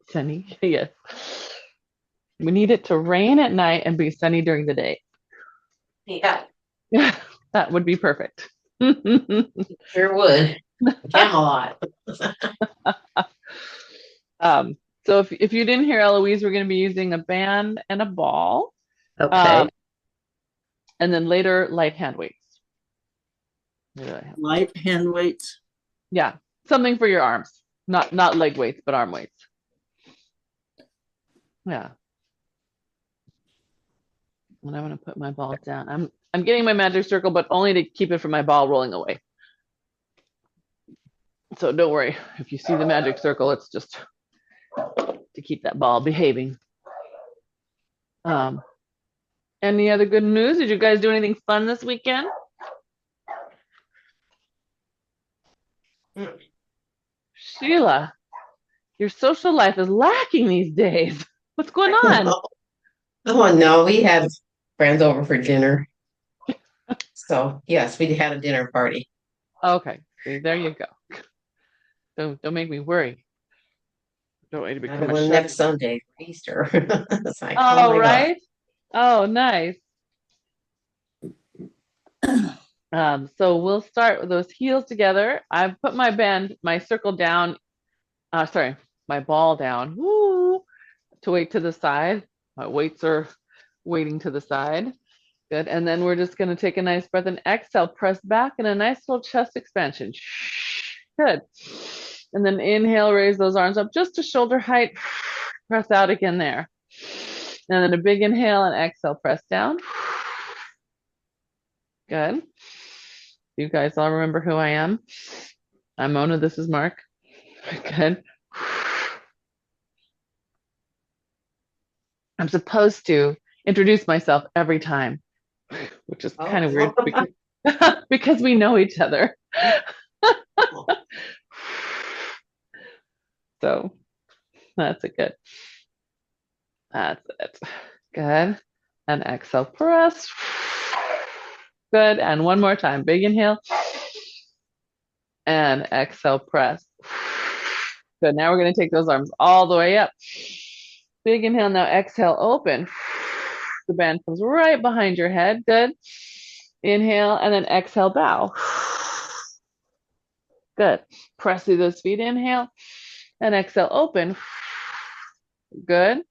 Sunny, yes. We need it to rain at night and be sunny during the day. Yeah, That would be perfect. sure would. Camelot. Um, so if you didn't hear Eloise, we're going to be using a band and a ball, Okay. um, and then later light hand weights. Yeah, Light hand weights. yeah, something for your arms, not leg weights, but arm weights. Yeah, and I'm going to put my ball down. I'm getting my magic circle, but only to keep it from my ball rolling away. So don't worry if you see the magic circle, it's just to keep that ball behaving. Um, any other good news? Did you guys do anything fun this weekend? Sheila, your social life is lacking these days. What's going on? No. Oh no, we had friends over for dinner. So yes, we had a dinner party. Okay, see, there you go. Don't make me worry. Don't want you to become a Well, chef. next Sunday for Easter. It's like, oh Oh, my God. right. Oh, nice. So we'll start with those heels together. I've put my circle down, sorry, my ball down. Woo, to weight to the side. My weights are weighting to the side. Good. And then we're just going to take a nice breath and exhale, press back and a nice little chest expansion. Good. And then inhale, raise those arms up just to shoulder height. Press out again there. And then a big inhale and exhale, press down. Good. You guys all remember who I am? I'm Mona. This is Mark. Good. I'm supposed to introduce myself every time, which is kind of weird Oh, because, because we know each other. So that's a good. That's it. Good. And exhale, press. Good. And one more time. Big inhale. And exhale, press. Good. Now we're going to take those arms all the way up. Big inhale. Now exhale, open. The band comes right behind your head. Good. Inhale and then exhale, bow. Good. Press through those feet. Inhale and exhale, open. Good.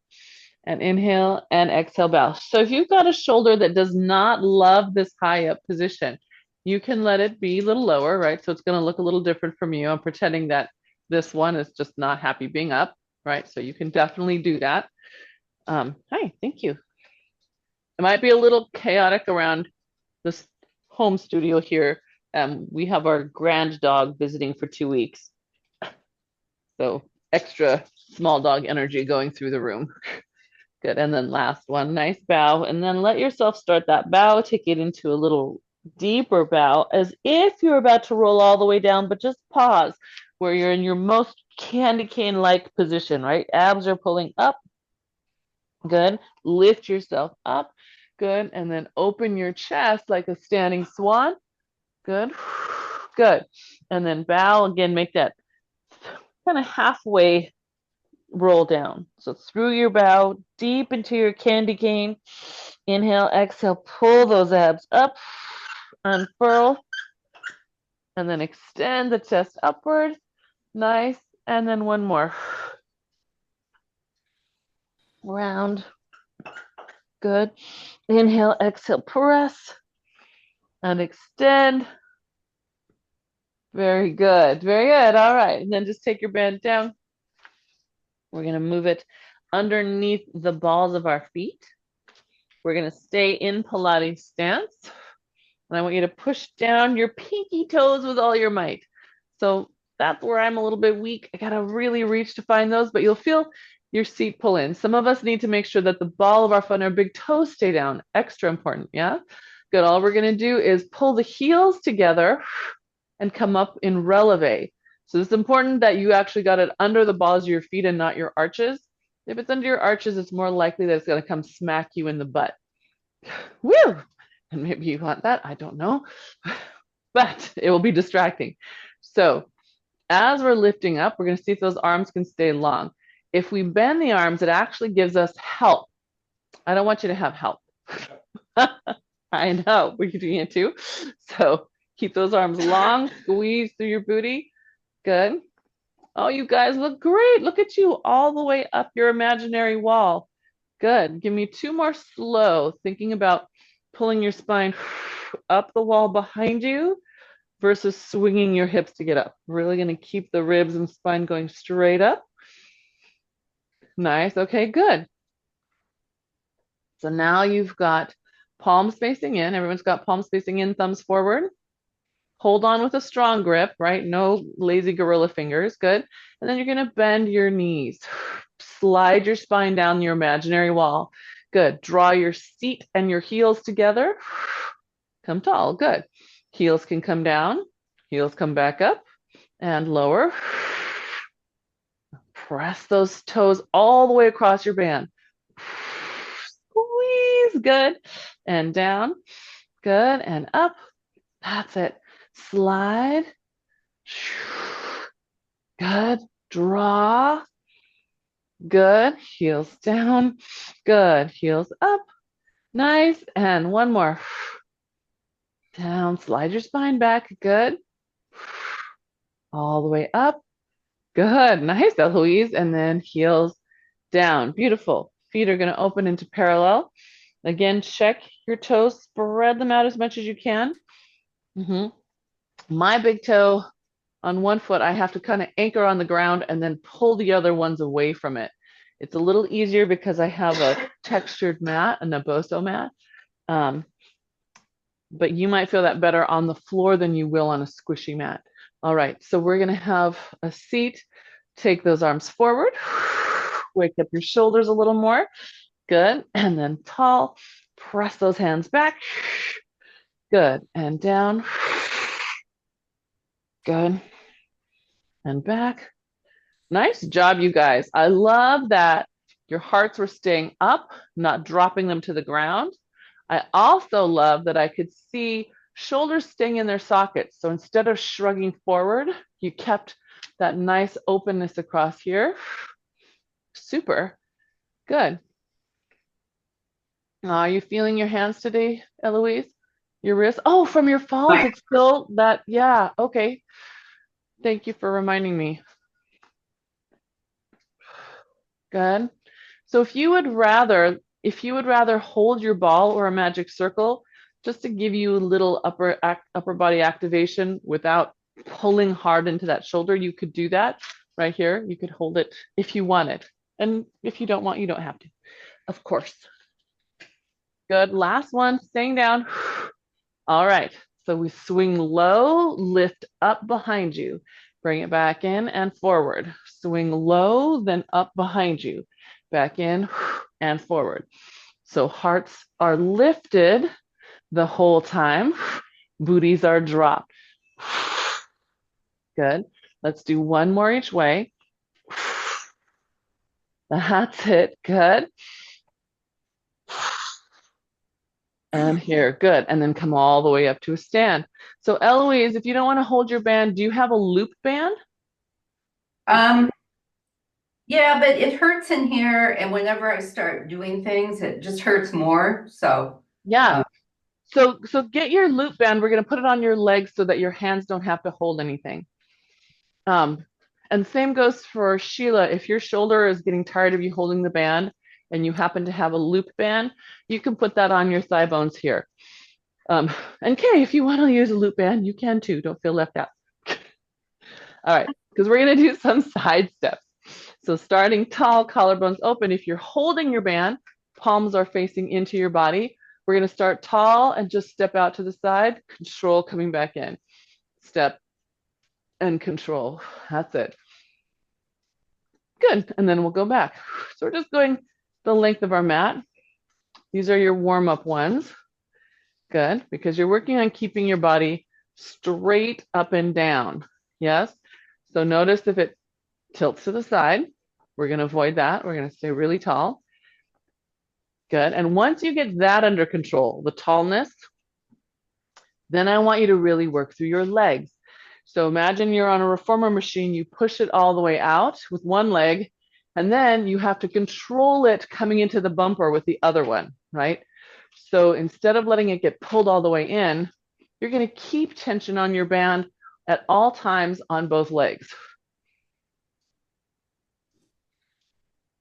And inhale and exhale, bow. So if you've got a shoulder that does not love this high up position, you can let it be a little lower, right? So it's going to look a little different from you. I'm pretending that this one is just not happy being up, right? So you can definitely do that. Hi, thank you. It might be a little chaotic around this home studio here. We have our grand dog visiting for 2 weeks. So extra small dog energy going through the room. Good. And then last one, nice bow. And then let yourself start that bow, take it into a little deeper bow as if you're about to roll all the way down, but just pause where you're in your most candy cane like position, right? Abs are pulling up. Good. Lift yourself up. Good. And then open your chest like a standing swan. Good. Good. And then bow again, make that kind of halfway roll down. So through your bow, deep into your candy cane. Inhale, exhale, pull those abs up, unfurl, and then extend the chest upward. Nice. And then one more. Round. Good. Inhale, exhale, press and extend. Very good. Very good. All right. And then just take your band down. We're going to move it underneath the balls of our feet. We're going to stay in Pilates stance. And I want you to push down your pinky toes with all your might. So that's where I'm a little bit weak. I got to really reach to find those, but you'll feel your seat pull in. Some of us need to make sure that the ball of our foot and our big toes stay down. Extra important. Yeah. Good. All we're going to do is pull the heels together and come up in releve. So it's important that you actually got it under the balls of your feet and not your arches. If it's under your arches, it's more likely that it's going to come smack you in the butt. Woo! And maybe you want that, I don't know, but it will be distracting. So as we're lifting up, we're going to see if those arms can stay long. If we bend the arms, it actually gives us help. I don't want you to have help. I know, we're doing it too. So keep those arms long, squeeze through your booty. Good. Oh, you guys look great. Look at you all the way up your imaginary wall. Good. Give me two more slow, thinking about pulling your spine up the wall behind you versus swinging your hips to get up. Really going to keep the ribs and spine going straight up. Nice. Okay, good. So now you've got palms facing in. Everyone's got palms facing in, thumbs forward. Hold on with a strong grip, right? No lazy gorilla fingers. Good. And then you're going to bend your knees. Slide your spine down your imaginary wall. Good. Draw your seat and your heels together. Come tall. Good. Heels can come down. Heels come back up and lower. Press those toes all the way across your band. Squeeze. Good. And down. Good. And up. That's it. Slide. Good. Draw. Good. Heels down. Good. Heels up. Nice. And one more. Down. Slide your spine back. Good. All the way up. Good. Nice, Eloise. And then heels down. Beautiful. Feet are going to open into parallel. Again, check your toes. Spread them out as much as you can. My big toe on one foot, I have to kind of anchor on the ground and then pull the other ones away from it. It's a little easier because I have a textured mat, a Naboso mat. But you might feel that better on the floor than you will on a squishy mat. All right, so we're gonna have a seat. Take those arms forward. Wake up your shoulders a little more. Good, and then tall. Press those hands back. Good, and down. Good, and back. Nice job, you guys. I love that your hearts were staying up, not dropping them to the ground. I also love that I could see shoulders staying in their sockets. So instead of shrugging forward, you kept that nice openness across here. Super. Good. Are you feeling your hands today, Eloise? Your wrist? Oh, from your falls, it's still that. Yeah. Okay. Thank you for reminding me. Good. So if you would rather hold your ball or a magic circle, just to give you a little upper body activation without pulling hard into that shoulder, you could do that right here. You could hold it if you wanted. And if you don't want, you don't have to, of course. Good. Last one, staying down. All right. So we swing low, lift up behind you. Bring it back in and forward. Swing low, then up behind you. Back in and forward. So hearts are lifted the whole time. Booties are dropped. Good. Let's do one more each way. That's it. Good. And here, good. And then come all the way up to a stand. So Eloise, if you don't want to hold your band, do you have a loop band? Um, yeah, but it hurts in here, and whenever I start doing things, it just hurts more. So, Yeah. uh, So get your loop band. We're going to put it on your legs so that your hands don't have to hold anything. And same goes for Sheila. If your shoulder is getting tired of you holding the band and you happen to have a loop band, you can put that on your thigh bones here. And Carrie, if you want to use a loop band, you can too. Don't feel left out. All right, because we're going to do some side steps. So starting tall, collarbones open. If you're holding your band, palms are facing into your body. We're going to start tall and just step out to the side. Control coming back in. Step and control. That's it. Good. And then we'll go back. So we're just going the length of our mat. These are your warm-up ones. Good, because you're working on keeping your body straight up and down. Yes. So notice if it tilts to the side, we're going to avoid that. We're going to stay really tall. Good. And once you get that under control, the tallness, then I want you to really work through your legs. So imagine you're on a reformer machine, you push it all the way out with one leg, And then you have to control it coming into the bumper with the other one, right? So instead of letting it get pulled all the way in, you're going to keep tension on your band at all times on both legs.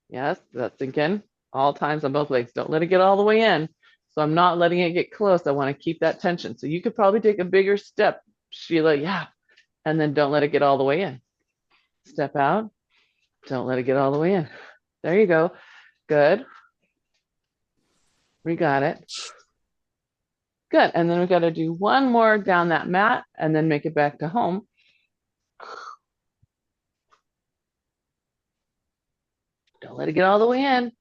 Yes, that's again, all times on both legs. Don't let it get all the way in. So I'm not letting it get close. I want to keep that tension. So you could probably take a bigger step, Sheila. Yeah. And then don't let it get all the way in. Step out. Don't let it get all the way in. There you go. Good. We got it. Good. And then we got to do one more down that mat and then make it back to home. Don't let it get all the way in.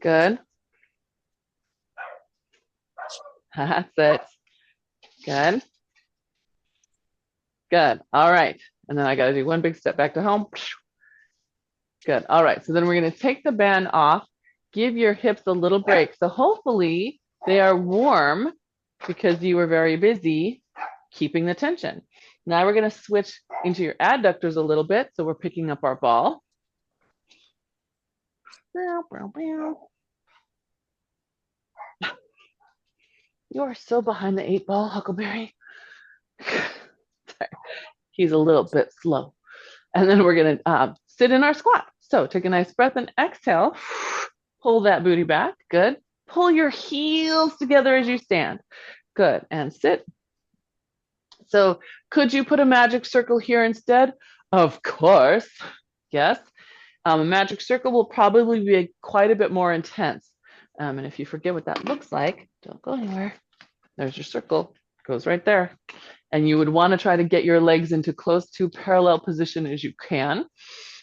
Good. That's it. Good. Good. All right. And then I got to do one big step back to home. Good. All right. So then we're going to take the band off, give your hips a little break. So hopefully they are warm because you were very busy keeping the tension. Now we're going to switch into your adductors a little bit. So we're picking up our ball. You are so behind the 8 ball, Huckleberry. He's a little bit slow. And then we're going to sit in our squat. So take a nice breath and exhale. Pull that booty back. Good. Pull your heels together as you stand. Good. And sit. So could you put a magic circle here instead? Of course. Yes. A magic circle will probably be quite a bit more intense. And if you forget what that looks like, don't go anywhere. There's your circle. Goes right there. And you would want to try to get your legs into close to parallel position as you can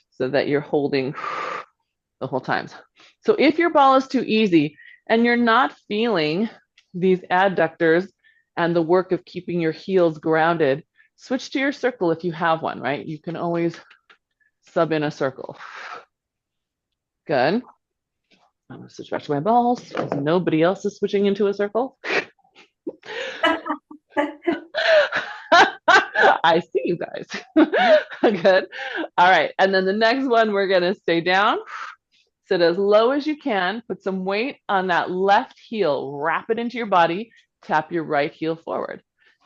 so that you're holding the whole time. So if your ball is too easy and you're not feeling these adductors and the work of keeping your heels grounded, switch to your circle if you have one, right? You can always sub in a circle. Good. I'm going to switch back to my balls because nobody else is switching into a circle. I see you guys. Good. All right. And then the next one, we're going to stay down. Sit as low as you can. Put some weight on that left heel. Wrap it into your body. Tap your right heel forward.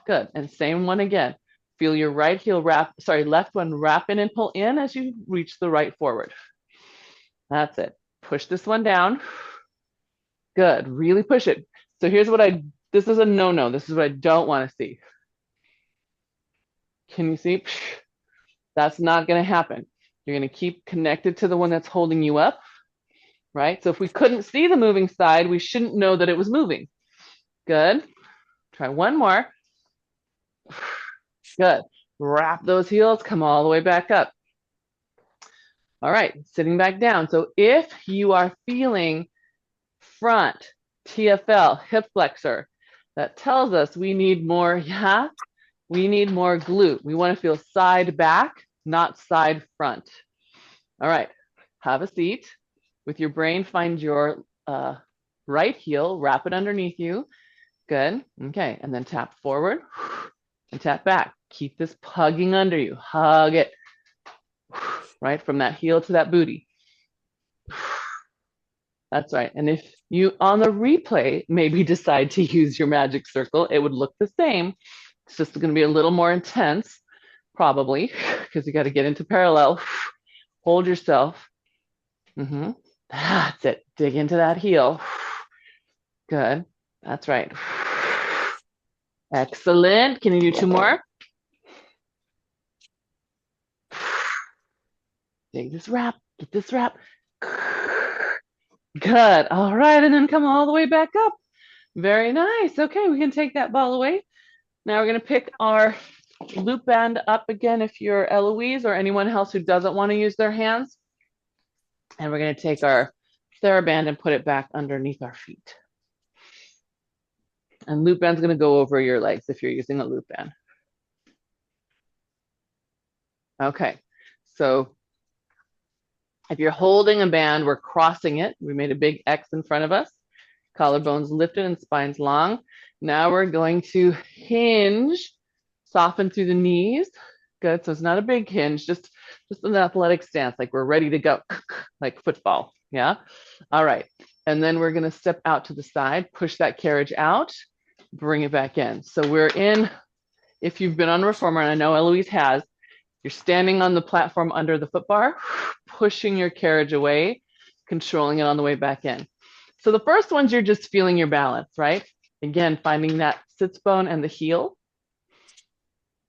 Good. And same one again. Feel your right heel left one wrap in and pull in as you reach the right forward. That's it. Push this one down. Good. Really push it. So here's what this is a no-no. This is what I don't want to see. Can you see? That's not going to happen. You're going to keep connected to the one that's holding you up, right? So if we couldn't see the moving side, we shouldn't know that it was moving. Good. Try one more. Good. Wrap those heels, come all the way back up. All right, sitting back down. So if you are feeling front, TFL, hip flexor, that tells us we need more, we need more glute. We want to feel side back, not side front. All right, have a seat. With your brain, find your right heel, wrap it underneath you. Good. Okay, and then tap forward and tap back. Keep this hugging under you. Hug it. Right, from that heel to that booty. That's right. And if you, on the replay, maybe decide to use your magic circle, it would look the same. It's just going to be a little more intense, probably, because you got to get into parallel. Hold yourself. That's it. Dig into that heel. Good. That's right. Excellent. Can you do 2 more? Take this wrap. Get this wrap. Good. All right. And then come all the way back up. Very nice. Okay. We can take that ball away. Now we're going to pick our loop band up again if you're Eloise or anyone else who doesn't want to use their hands. And we're going to take our Theraband and put it back underneath our feet. And loop band's going to go over your legs if you're using a loop band. Okay. So if you're holding a band, we're crossing it. We made a big X in front of us. Collarbones lifted and spines long. Now we're going to hinge, soften through the knees. Good. So it's not a big hinge, just an athletic stance, like we're ready to go, like football. Yeah. All right. And then we're going to step out to the side, push that carriage out, bring it back in. So we're in, if you've been on a reformer, and I know Eloise has, you're standing on the platform under the foot bar, pushing your carriage away, controlling it on the way back in. So the first ones, you're just feeling your balance, right? Again, finding that sits bone and the heel.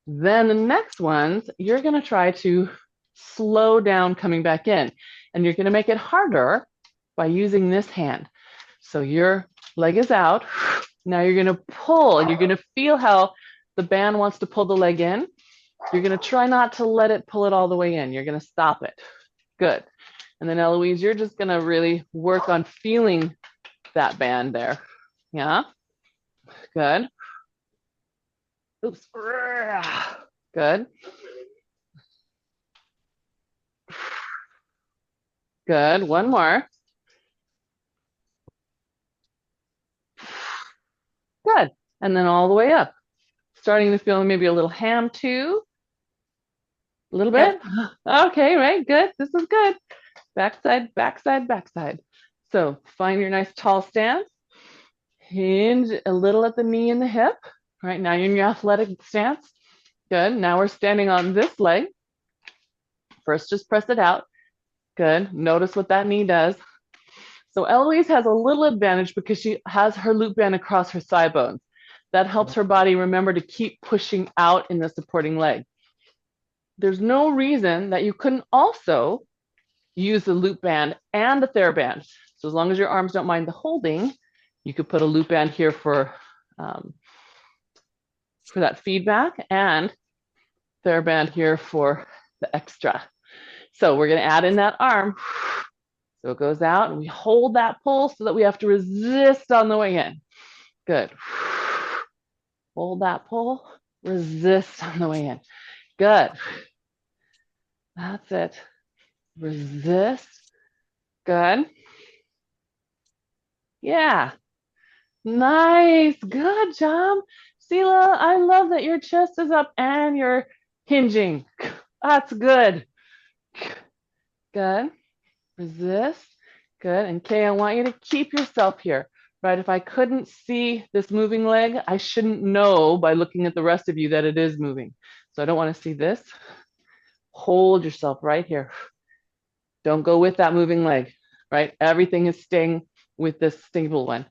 Then the next ones, you're going to try to slow down coming back in. And you're going to make it harder by using this hand. So your leg is out. Now you're going to pull, and you're going to feel how the band wants to pull the leg in. You're going to try not to let it pull it all the way in. You're going to stop it. Good. And then Eloise, you're just going to really work on feeling that band there. Yeah. Good. Oops. Good. Good. One more. Good. And then all the way up. Starting to feel maybe a little ham too. A little bit. Yep. Okay, right. Good. This is good. Backside, backside, backside. So find your nice tall stance. Hinge a little at the knee and the hip. Right now you're in your athletic stance. Good. Now we're standing on this leg. First, just press it out. Good. Notice what that knee does. So Eloise has a little advantage because she has her loop band across her thigh bones. That helps her body remember to keep pushing out in the supporting leg. There's no reason that you couldn't also use the loop band and the Theraband. So as long as your arms don't mind the holding, you could put a loop band here for that feedback, and Theraband here for the extra. So we're going to add in that arm. So it goes out, and we hold that pull so that we have to resist on the way in. Good. Hold that pull, resist on the way in. Good. That's it. Resist. Good. Yeah. Nice. Good job. Sela, I love that your chest is up and you're hinging. That's good. Good. Resist. Good. And Kay, I want you to keep yourself here, right? If I couldn't see this moving leg, I shouldn't know by looking at the rest of you that it is moving. So I don't want to see this. Hold yourself right here. Don't go with that moving leg, right? Everything is staying with this stable one.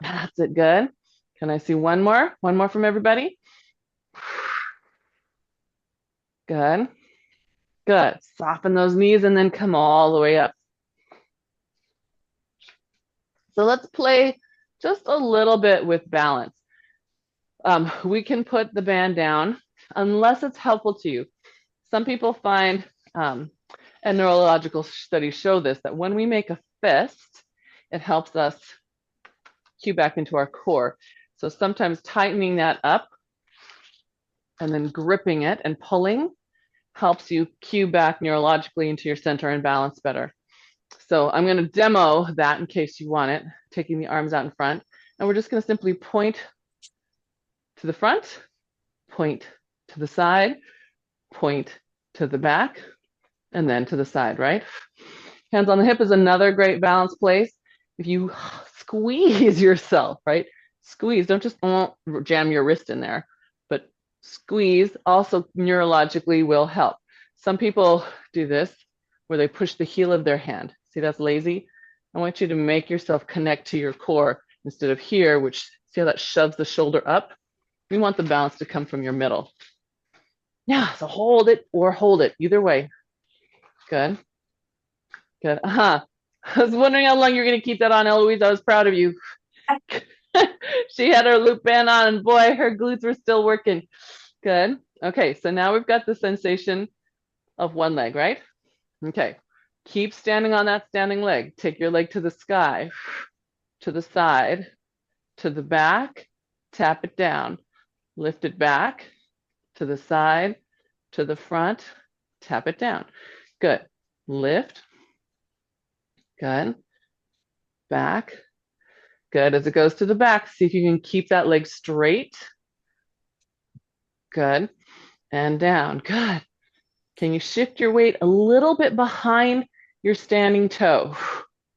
That's it. Good. Can I see one more? One more from everybody? Good. Good. Soften those knees and then come all the way up. So let's play just a little bit with balance. We can put the band down unless it's helpful to you. Some people find, and neurological studies show this, that when we make a fist, it helps us cue back into our core. So sometimes tightening that up and then gripping it and pulling helps you cue back neurologically into your center and balance better. So I'm going to demo that in case you want it, taking the arms out in front. And we're just going to simply point to the front, point to the side, point to the back, and then to the side, right? Hands on the hip is another great balance place. If you squeeze yourself, right? Squeeze, don't just jam your wrist in there, but squeeze also neurologically will help. Some people do this where they push the heel of their hand. See, that's lazy. I want you to make yourself connect to your core instead of here, which see how that shoves the shoulder up? We want the balance to come from your middle. Yeah, so hold it or hold it, either way. Good. Good. I was wondering how long you're going to keep that on, Eloise. I was proud of you. She had her loop band on, and boy, her glutes were still working. Good. Okay, so now we've got the sensation of one leg, right? Okay. Keep standing on that standing leg. Take your leg to the sky, to the side, to the back, tap it down, lift it back, to the side, to the front, tap it down. Good. Lift. Good. Back. Good. As it goes to the back, see if you can keep that leg straight. Good. And down. Good. Can you shift your weight a little bit behind your standing toe?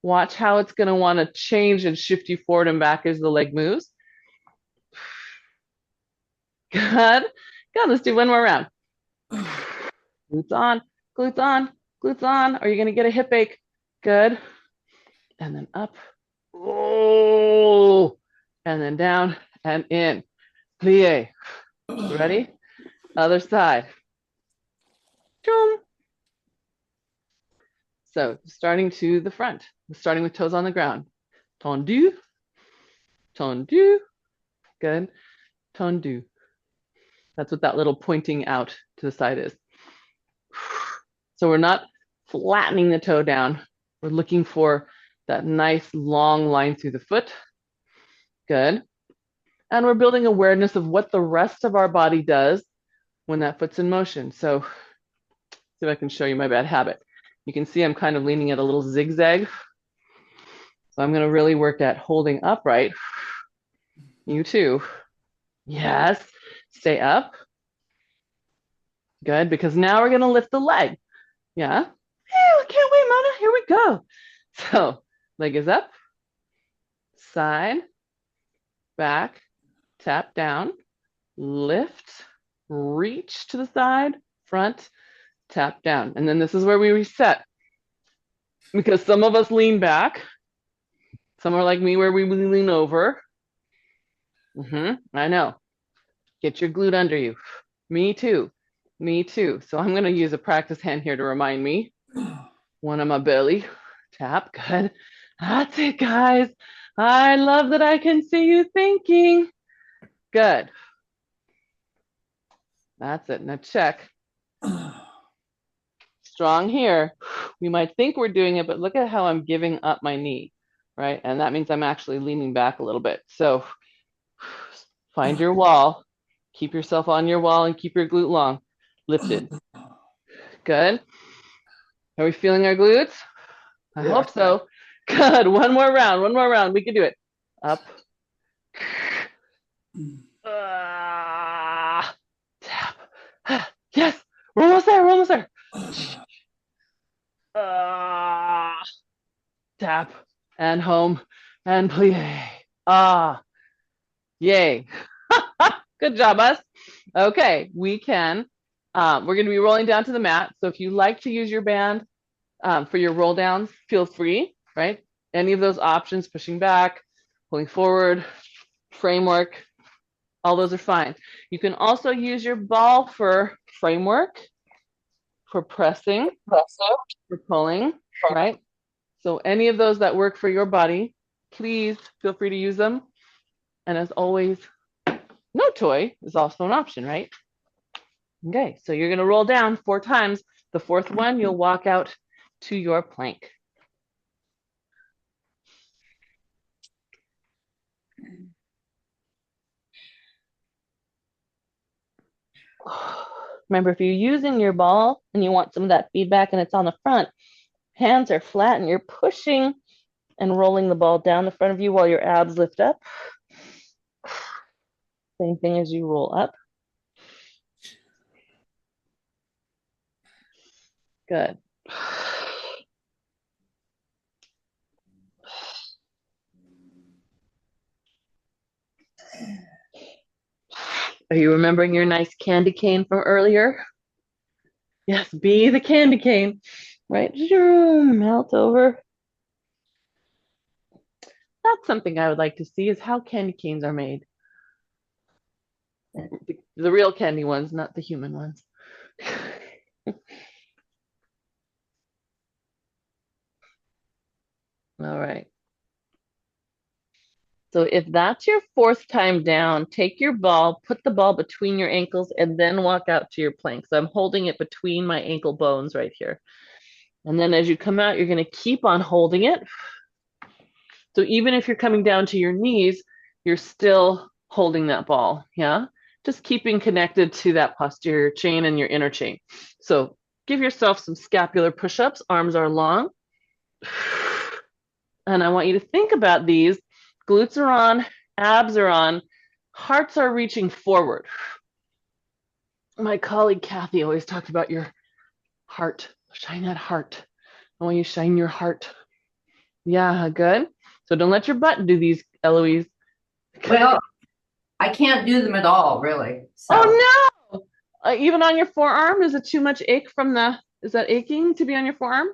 Watch how it's going to want to change and shift you forward and back as the leg moves. Good. Good. Let's do one more round. Glutes on, glutes on, glutes on. Are you going to get a hip ache? Good. And then up. Oh. And then down and in. Plie. Ready? Other side. So starting to the front, starting with toes on the ground. Tendu, tendu. Good. Tendu. That's what that little pointing out to the side is. So we're not flattening the toe down. We're looking for that nice long line through the foot. Good. And we're building awareness of what the rest of our body does when that foot's in motion. So see if I can show you my bad habit. You can see I'm kind of leaning at a little zigzag. So I'm going to really work at holding upright. You too. Yes. Stay up. Good, because now we're going to lift the leg. Yeah. I can't wait, Mona. Here we go. So leg is up, side, back, tap down, lift, reach to the side, front, tap down. And then this is where we reset. Because some of us lean back. Some are like me where we lean over. I know. Get your glute under you. Me too. Me too. So I'm going to use a practice hand here to remind me. One on my belly. Tap. Good. That's it, guys. I love that I can see you thinking. Good. That's it. Now check. Strong here. We might think we're doing it, but look at how I'm giving up my knee, right? And that means I'm actually leaning back a little bit. So find your wall. Keep yourself on your wall and keep your glute long. Lifted. Good. Are we feeling our glutes? I hope so. Good. One more round. One more round. We can do it. Up. Tap. Yes. We're almost there. We're almost there. Tap. And home. And plie. Yay. Good job, us. Okay. We can. We're going to be rolling down to the mat. So if you like to use your band for your roll downs, feel free, right? Any of those options, pushing back, pulling forward, framework, all those are fine. You can also use your ball for framework, for pressing, for pulling, right? So any of those that work for your body, please feel free to use them. And as always, no toy is also an option, right? Okay, so you're going to roll down 4 times. The 4th one, you'll walk out to your plank. Remember, if you're using your ball and you want some of that feedback and it's on the front, hands are flat and you're pushing and rolling the ball down the front of you while your abs lift up. Same thing as you roll up. Good. Are you remembering your nice candy cane from earlier? Yes, be the candy cane, right? Melt over. That's something I would like to see is how candy canes are made. The real candy ones, not the human ones. All right. So if that's your 4th time down, take your ball, put the ball between your ankles, and then walk out to your plank. So I'm holding it between my ankle bones right here. And then as you come out, you're going to keep on holding it. So even if you're coming down to your knees, you're still holding that ball, yeah? Just keeping connected to that posterior chain and your inner chain. So give yourself some scapular push-ups. Arms are long. And I want you to think about these. Glutes are on, abs are on, hearts are reaching forward. My colleague Kathy always talked about your heart. Shine that heart. I want you to shine your heart. Yeah, good. So don't let your butt do these, Eloise. Well, I can't do them at all, really. So Oh no! Even on your forearm, is it too much ache from the? Is that aching to be on your forearm?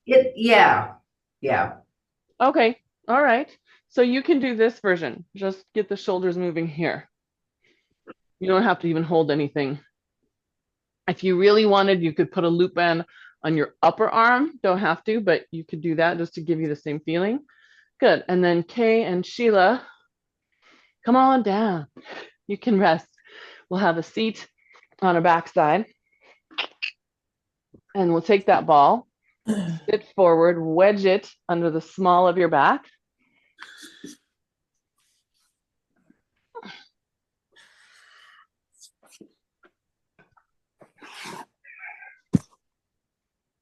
yeah, yeah. Okay, all right. So you can do this version. Just get the shoulders moving here. You don't have to even hold anything. If you really wanted, you could put a loop band on your upper arm. Don't have to, but you could do that just to give you the same feeling. Good. And then Kay and Sheila, come on down. You can rest. We'll have a seat on our backside, and we'll take that ball, sit forward, wedge it under the small of your back.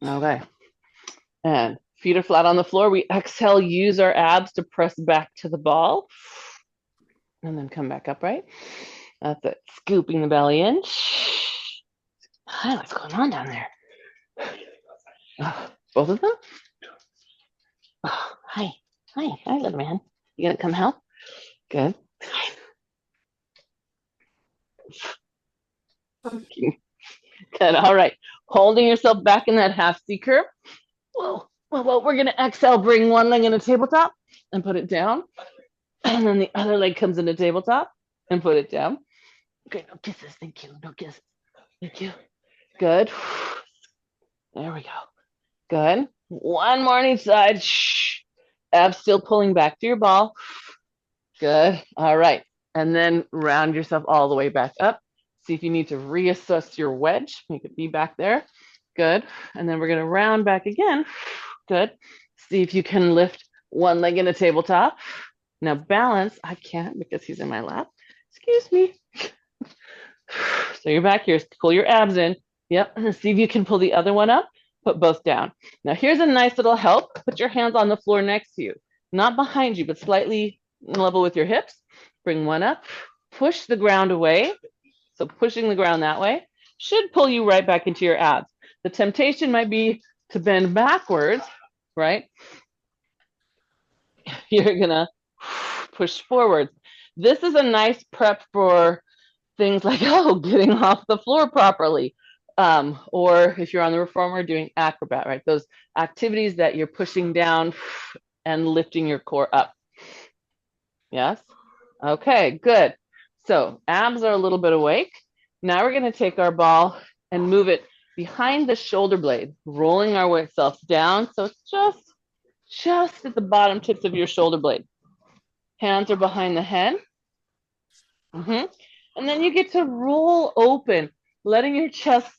Okay. And feet are flat on the floor. We exhale, use our abs to press back to the ball. And then come back up, right? That's it. Scooping the belly in. Hi, what's going on down there? Both of them? Oh, hi. Hi, little man. You gonna come help? Good. Good. All right. Holding yourself back in that half C curve. Whoa. Well, we're gonna exhale, bring one leg in a tabletop and put it down. And then the other leg comes into tabletop and put it down. Okay, no kisses. Thank you. No kisses. Thank you. Good. There we go. Good. One more on each side. Shh. Abs still pulling back to your ball. Good. All right. And then round yourself all the way back up. See if you need to reassess your wedge. You could be back there. Good. And then we're going to round back again. Good. See if you can lift one leg in a tabletop. Now balance. I can't because he's in my lap. Excuse me. So you're back here. Pull your abs in. Yep. And see if you can pull the other one up. Put both down. Now here's a nice little help. Put your hands on the floor next to you. Not behind you, but slightly level with your hips. Bring one up. Push the ground away. So pushing the ground that way should pull you right back into your abs. The temptation might be to bend backwards, right? You're gonna push forwards. This is a nice prep for things like, oh, getting off the floor properly. Or if you're on the reformer, doing acrobat, right? Those activities that you're pushing down and lifting your core up. Yes? Okay, good. So abs are a little bit awake. Now we're going to take our ball and move it behind the shoulder blade, rolling ourselves down. So it's just at the bottom tips of your shoulder blade. Hands are behind the head. And then you get to roll open, letting your chest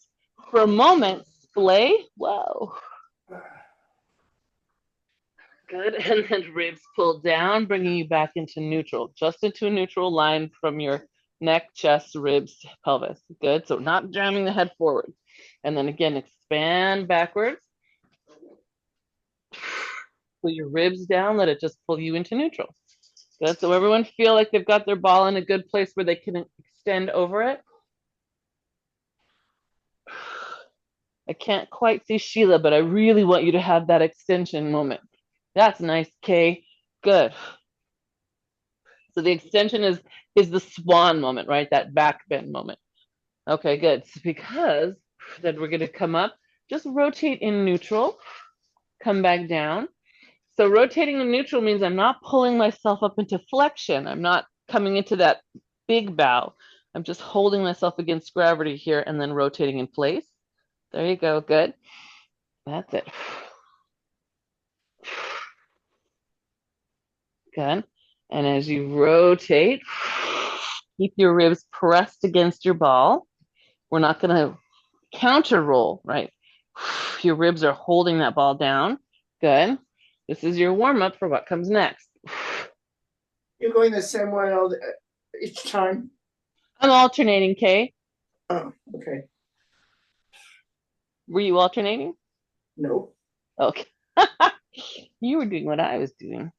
for a moment splay. Whoa. Good. And then ribs pull down, bringing you back into neutral, just into a neutral line from your neck, chest, ribs, pelvis. Good. So not jamming the head forward. And then again, expand backwards. Pull your ribs down, let it just pull you into neutral. Good. So everyone feel like they've got their ball in a good place where they can extend over it. I can't quite see Sheila, but I really want you to have that extension moment. That's nice, Kay. Good. So the extension is the swan moment, right? That back bend moment. Okay, good. So because then we're going to come up, just rotate in neutral, come back down. So rotating in neutral means I'm not pulling myself up into flexion. I'm not coming into that big bow. I'm just holding myself against gravity here and then rotating in place. There you go. Good. That's it. Good. And as you rotate, keep your ribs pressed against your ball. We're not going to counter roll, right? Your ribs are holding that ball down. Good. This is your warm up for what comes next. You're going the same way each time? I'm alternating, Kay. Oh, okay. Were you alternating? No. Okay. You were doing what I was doing.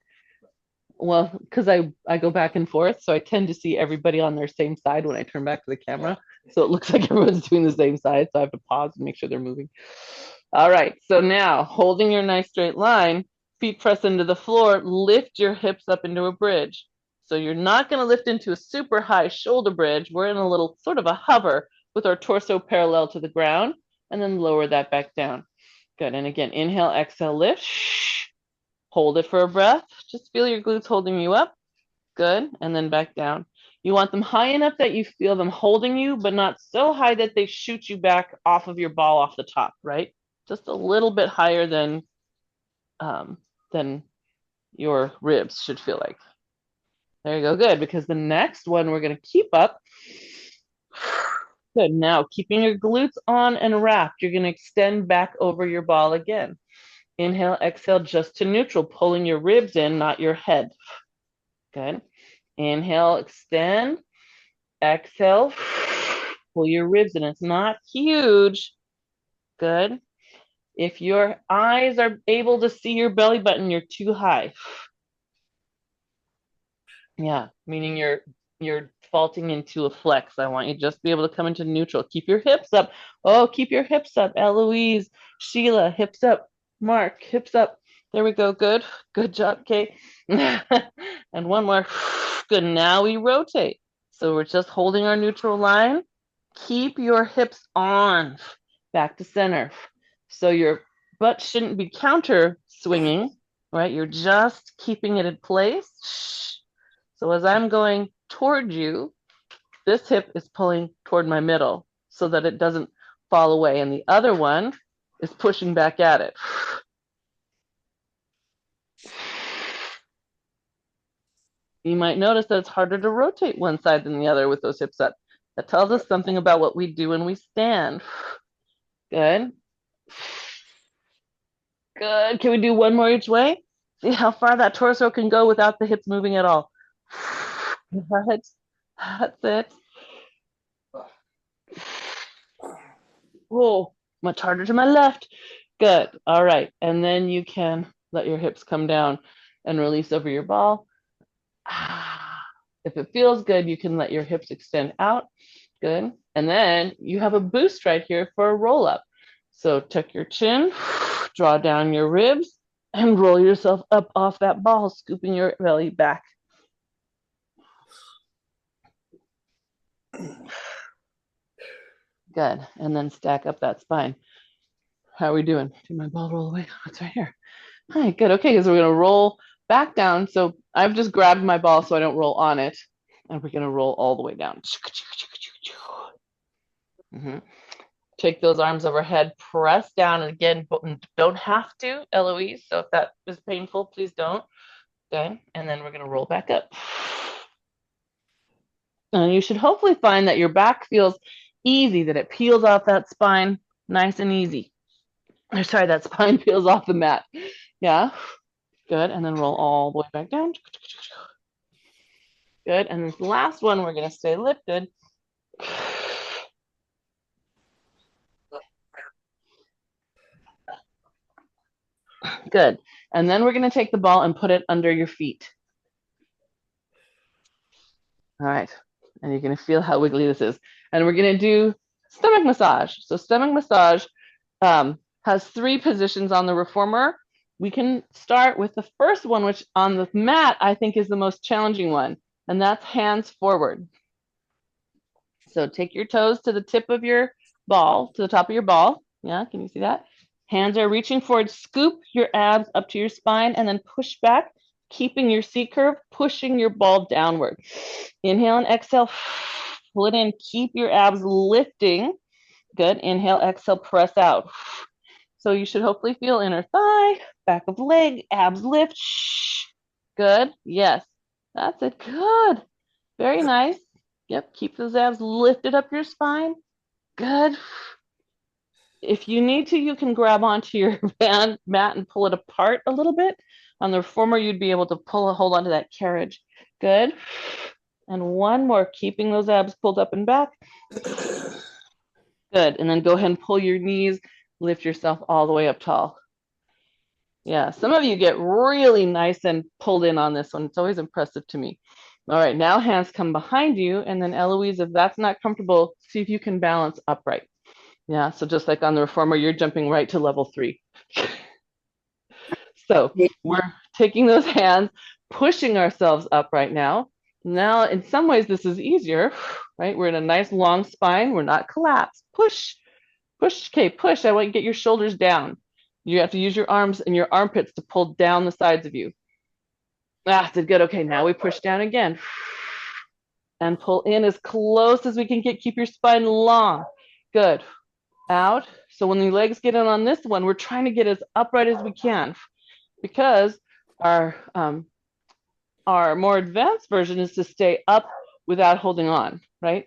Well, because I go back and forth, so I tend to see everybody on their same side when I turn back to the camera. So it looks like everyone's doing the same side. So I have to pause and make sure they're moving. All right. So now holding your nice straight line, feet press into the floor, lift your hips up into a bridge. So you're not going to lift into a super high shoulder bridge. We're in a little sort of a hover with our torso parallel to the ground, and then lower that back down. Good. And again, inhale, exhale, lift. Hold it for a breath. Just feel your glutes holding you up. Good. And then back down. You want them high enough that you feel them holding you, but not so high that they shoot you back off of your ball off the top, right? Just a little bit higher than your ribs should feel like. There you go. Good. Because the next one we're going to keep up. Good. Now, keeping your glutes on and wrapped, you're going to extend back over your ball again. Inhale, exhale, just to neutral, pulling your ribs in, not your head. Good. Inhale, extend. Exhale, pull your ribs in. It's not huge. Good. If your eyes are able to see your belly button, you're too high. Yeah, meaning you're faulting into a flex. I want you just to be able to come into neutral. Keep your hips up. Oh, keep your hips up. Eloise, Sheila, hips up. Mark, hips up. There we go. Good. Good job, Kate. And one more. Good. Now we rotate. So we're just holding our neutral line. Keep your hips on. Back to center. So your butt shouldn't be counter swinging, right? You're just keeping it in place. So as I'm going toward you, this hip is pulling toward my middle so that it doesn't fall away. And the other one is pushing back at it. You might notice that it's harder to rotate one side than the other with those hips up. That tells us something about what we do when we stand. Good. Good. Can we do one more each way? See how far that torso can go without the hips moving at all. Good. That's it. Oh, much harder to my left. Good. All right. And then you can let your hips come down and release over your ball. If it feels good, you can let your hips extend out. Good. And then you have a boost right here for a roll up. So tuck your chin, draw down your ribs, and roll yourself up off that ball, scooping your belly back. Good. And then stack up that spine. How are we doing? Did my ball roll away? Oh, it's right here. Hi, good. Okay, so we're going to roll back down. So I've just grabbed my ball so I don't roll on it. And we're going to roll all the way down. Mm-hmm. Take those arms overhead, press down. And again, don't have to, Eloise. So if that is painful, please don't. Okay, and then we're going to roll back up. And you should hopefully find that your back feels easy, that it peels off that spine nice and easy. Or sorry, that spine peels off the mat. Yeah, good. And then roll all the way back down. Good. And this last one, we're going to stay lifted. Good. And then we're going to take the ball and put it under your feet. All right. And you're going to feel how wiggly this is. And we're going to do stomach massage. So stomach massage has 3 positions on the reformer. We can start with the first one, which on the mat, I think is the most challenging one. And that's hands forward. So take your toes to the tip of your ball, to the top of your ball. Yeah, can you see that? Hands are reaching forward. Scoop your abs up to your spine and then push back, keeping your C curve, pushing your ball downward. Inhale and exhale. Pull it in. Keep your abs lifting. Good. Inhale, exhale, press out. So you should hopefully feel inner thigh, back of leg, abs lift. Good. Yes. That's it. Good. Very nice. Yep. Keep those abs lifted up your spine. Good. If you need to, you can grab onto your band mat and pull it apart a little bit. On the reformer, you'd be able to hold onto that carriage. Good. And one more, keeping those abs pulled up and back. Good. And then go ahead and pull your knees, lift yourself all the way up tall. Yeah, some of you get really nice and pulled in on this one. It's always impressive to me. All right, now hands come behind you, and then Eloise, if that's not comfortable, see if you can balance upright. Yeah, so just like on the reformer, you're jumping right to level 3. So we're taking those hands, pushing ourselves up right now. Now, in some ways, this is easier, right? We're in a nice long spine. We're not collapsed. Push, push. Okay, push. I want you to get your shoulders down. You have to use your arms and your armpits to pull down the sides of you. Ah, did good. Okay, now we push down again and pull in as close as we can get. Keep your spine long. Good. Out. So when the legs get in on this one, we're trying to get as upright as we can because our more advanced version is to stay up without holding on, right?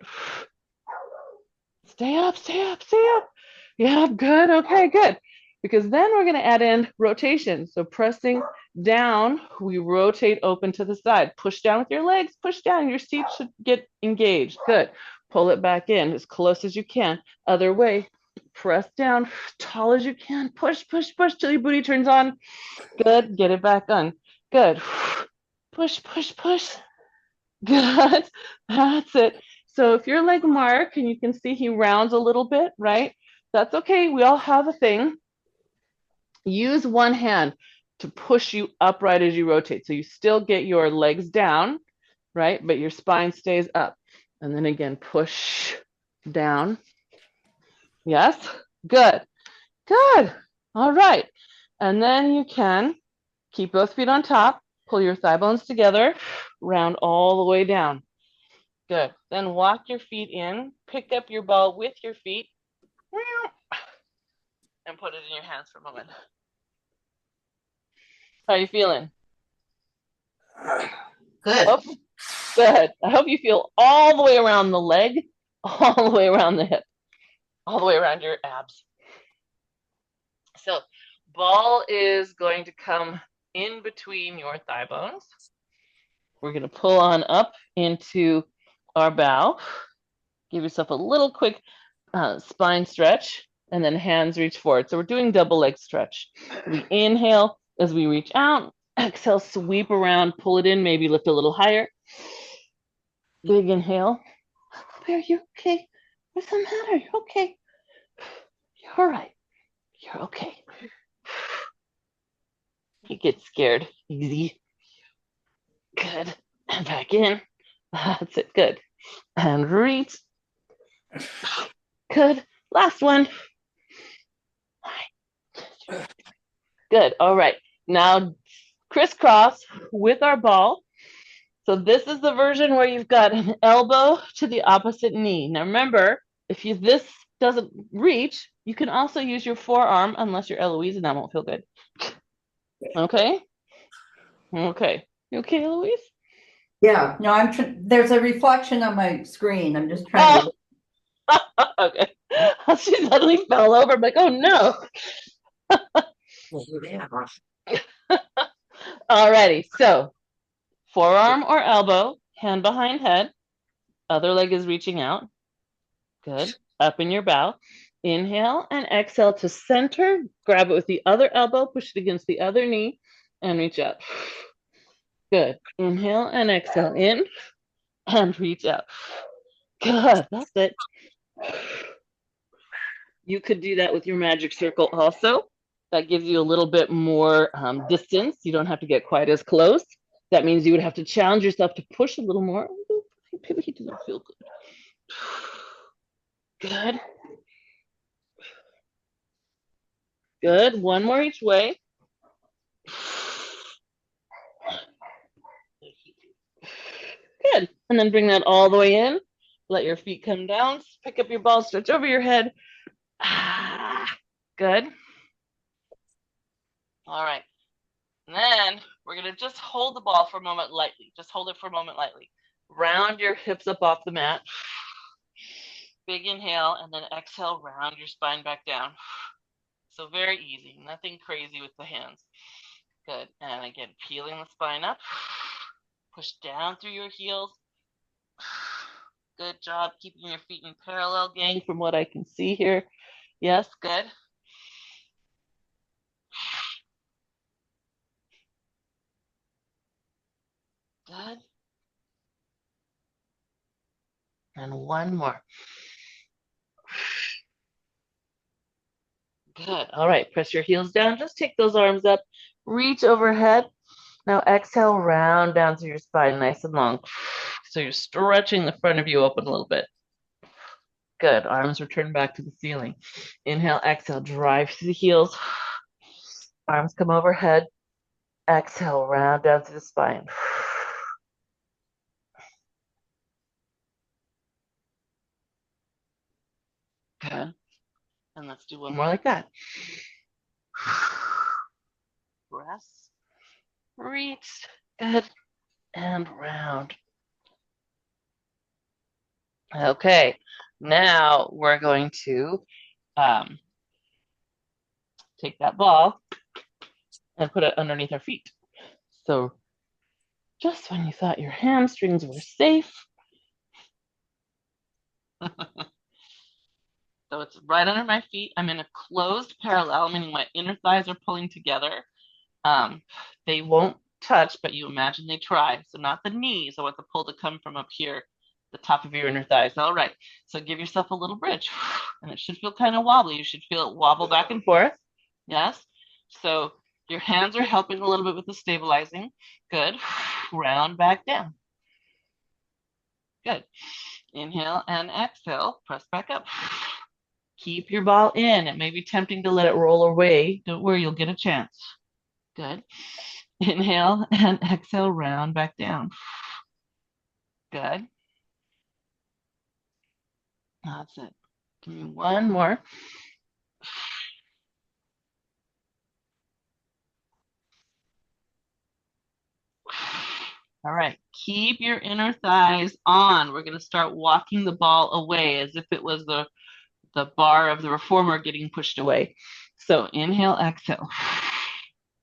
Stay up, stay up, stay up. Yeah, good. Okay, good. Because then we're going to add in rotation. So pressing down, we rotate open to the side. Push down with your legs, push down. Your seat should get engaged. Good. Pull it back in as close as you can. Other way. Press down, tall as you can. Push, push, push till your booty turns on. Good. Get it back on. Good. Push, push, push. Good. That's it. So if you're like Mark and you can see he rounds a little bit, right? That's okay. We all have a thing. Use one hand to push you upright as you rotate. So you still get your legs down, right? But your spine stays up. And then again, push down. Yes. Good. Good. All right. And then you can keep both feet on top, pull your thigh bones together, round all the way down. Good. Then walk your feet in, pick up your ball with your feet, and put it in your hands for a moment. How are you feeling? Good. Oh, good. I hope you feel all the way around the leg, all the way around the hip, all the way around your abs. So ball is going to come in between your thigh bones. We're going to pull on up into our bow. Give yourself a little quick spine stretch, and then hands reach forward. So we're doing double leg stretch. We inhale as we reach out, exhale, sweep around, pull it in, maybe lift a little higher. Big inhale. Are you okay? What's the matter? You're okay. You're all right. You're okay. You get scared. Easy. Good. And back in. That's it. Good. And reach. Good. Last one. Good. All right. Now crisscross with our ball. So this is the version where you've got an elbow to the opposite knee. Now remember, if this doesn't reach, you can also use your forearm, unless you're Eloise, and that won't feel good. Okay? Okay. You okay, Eloise? Yeah, no, there's a reflection on my screen. I'm just trying to. Okay. She suddenly fell over. I'm like, oh no. Alrighty. So forearm or elbow, hand behind head, other leg is reaching out. Good. Up in your bow. Inhale and exhale to center. Grab it with the other elbow, push it against the other knee, and reach up. Good. Inhale and exhale in and reach up. Good. That's it. You could do that with your magic circle also. That gives you a little bit more distance. You don't have to get quite as close. That means you would have to challenge yourself to push a little more. Maybe he doesn't feel good. Good. Good. One more each way. Good. And then bring that all the way in. Let your feet come down. Pick up your ball, stretch over your head. Good. All right. And then we're going to just hold the ball for a moment lightly. Just hold it for a moment lightly. Round your hips up off the mat. Big inhale, and then exhale, round your spine back down. So very easy, nothing crazy with the hands. Good. And again, peeling the spine up. Push down through your heels. Good job keeping your feet in parallel, gang, from what I can see here. Yes, good. Good. And one more. Good. All right. Press your heels down. Just take those arms up. Reach overhead. Now exhale, round down through your spine, nice and long. So you're stretching the front of you open a little bit. Good. Arms return back to the ceiling. Inhale, exhale, drive through the heels. Arms come overhead. Exhale, round down through the spine. Good. And let's do one more like that. Press, reach, good, and round. Okay, now we're going to take that ball and put it underneath our feet. So just when you thought your hamstrings were safe, so it's right under my feet. I'm in a closed parallel, meaning my inner thighs are pulling together. They won't touch, but you imagine they try. So not the knees. I want the pull to come from up here, the top of your inner thighs. All right. So give yourself a little bridge. And it should feel kind of wobbly. You should feel it wobble back and forth. Yes. So your hands are helping a little bit with the stabilizing. Good. Round back down. Good. Inhale and exhale. Press back up. Keep your ball in. It may be tempting to let it roll away. Don't worry, you'll get a chance. Good. Inhale and exhale, round back down. Good. That's it. Give me one more. All right. Keep your inner thighs on. We're going to start walking the ball away as if it was the bar of the reformer getting pushed away. So inhale, exhale.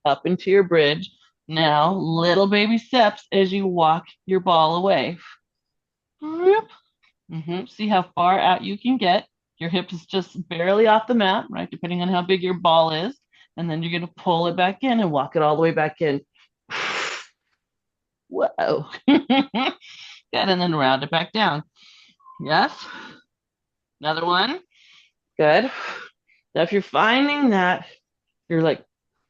Up into your bridge. Now, little baby steps as you walk your ball away. See how far out you can get. Your hip is just barely off the mat, right? Depending on how big your ball is. And then you're going to pull it back in and walk it all the way back in. Whoa. Good. And then round it back down. Yes. Another one. Good. Now, if you're finding that you're like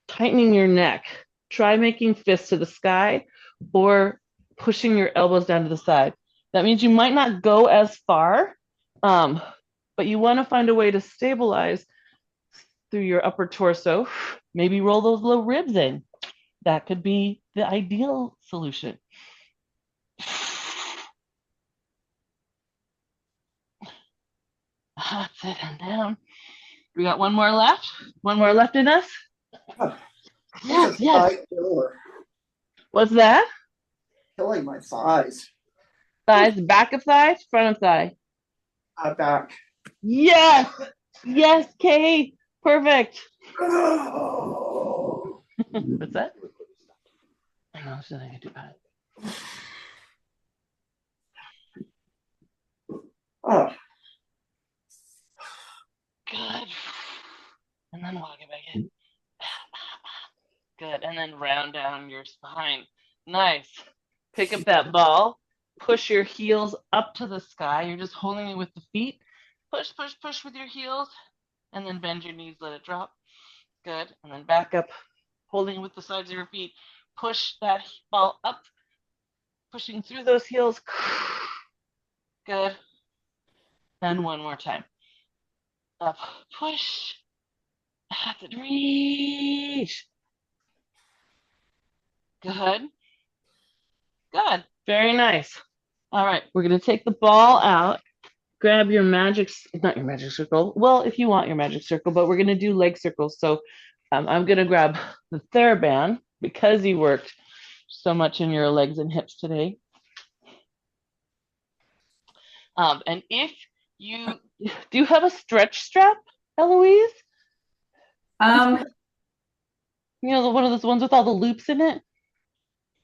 tightening your neck, try making fists to the sky or pushing your elbows down to the side. That means you might not go as far, but you want to find a way to stabilize through your upper torso. Maybe roll those little ribs in. That could be the ideal solution. That's it, and down. We got one more left. One more left in us. Yes, yes. What's that? Killing my thighs. Thighs, back of thighs, front of thigh. Back. Yes, yes, Kay. Perfect. Oh. What's that? I know, it's nothing I do bad. Oh. Good. And then walk it back in. Good. And then round down your spine. Nice. Pick up that ball. Push your heels up to the sky. You're just holding it with the feet. Push, push, push with your heels. And then bend your knees, let it drop. Good. And then back up, holding it with the sides of your feet. Push that ball up, pushing through those heels. Good. And one more time. Up, push. That's it. Reach. Good. Good. Very nice. All right. We're going to take the ball out. Grab your not your magic circle. Well, if you want your magic circle, but we're going to do leg circles. So I'm going to grab the Theraband because you worked so much in your legs and hips today. And if do you have a stretch strap, Eloise? Um, You know, one of those ones with all the loops in it?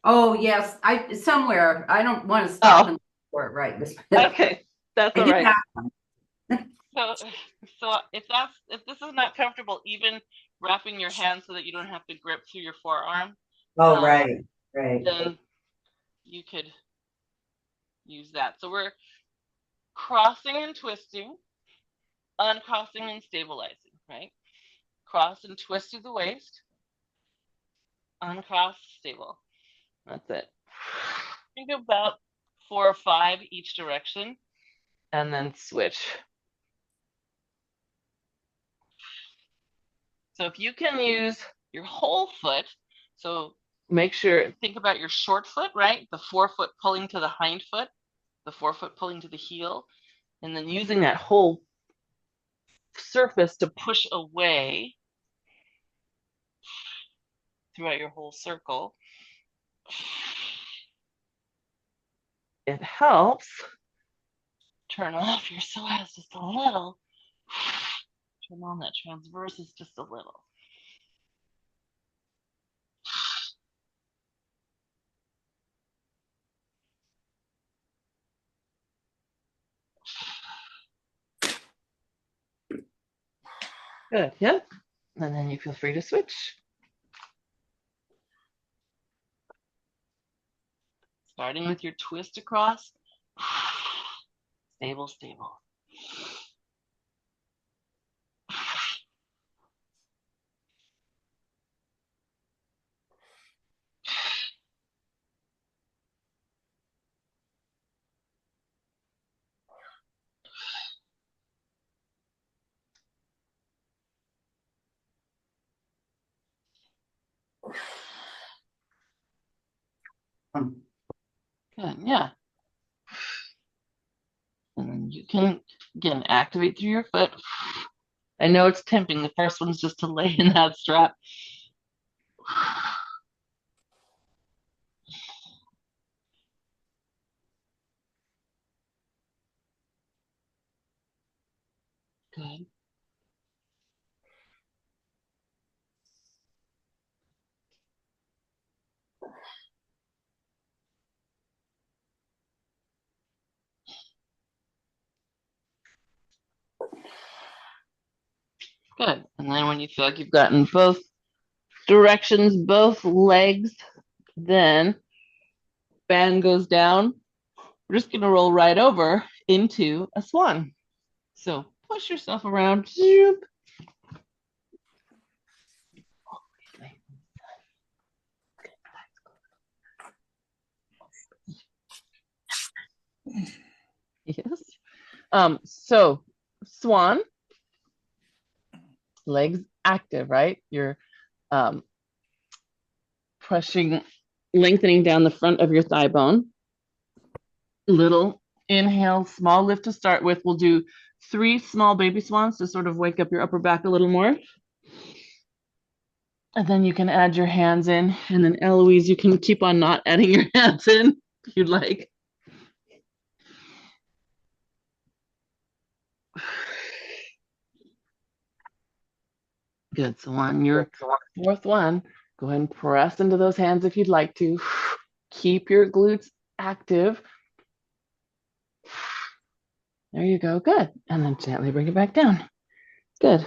oh yes, somewhere. I don't want to stop and look for it right this minute. Okay, that's I all did right. have So if this is not comfortable, even wrapping your hands so that you don't have to grip through your forearm. Oh, right. Then you could use that. So we're crossing and twisting, uncrossing and stabilizing, right? Cross and twist through the waist, uncross, stable. That's it. Think about 4 or 5 each direction, and then switch. So if you can use your whole foot, so think about your short foot, right? The forefoot pulling to the hind foot, the forefoot pulling to the heel, and then using that whole surface to push away throughout your whole circle. It helps turn off your psoas just a little. Turn on that transversus just a little. Good, yep. And then you feel free to switch. Starting with your twist across. Stable, stable. Good, yeah. And then you can, again, activate through your foot. I know it's tempting. The first one's just to lay in that strap. Good. Good. And then when you feel like you've gotten both directions, both legs, then band goes down. We're just going to roll right over into a swan. So push yourself around. Zoop. Yes. So swan, legs active, right? You're pushing, lengthening down the front of your thigh bone. Little inhale, small lift to start with. We'll do 3 small baby swans to sort of wake up your upper back a little more. And then you can add your hands in. And then Eloise, you can keep on not adding your hands in if you'd like. Good. So on your 4th one, go ahead and press into those hands if you'd like to. Keep your glutes active. There you go. Good. And then gently bring it back down. Good.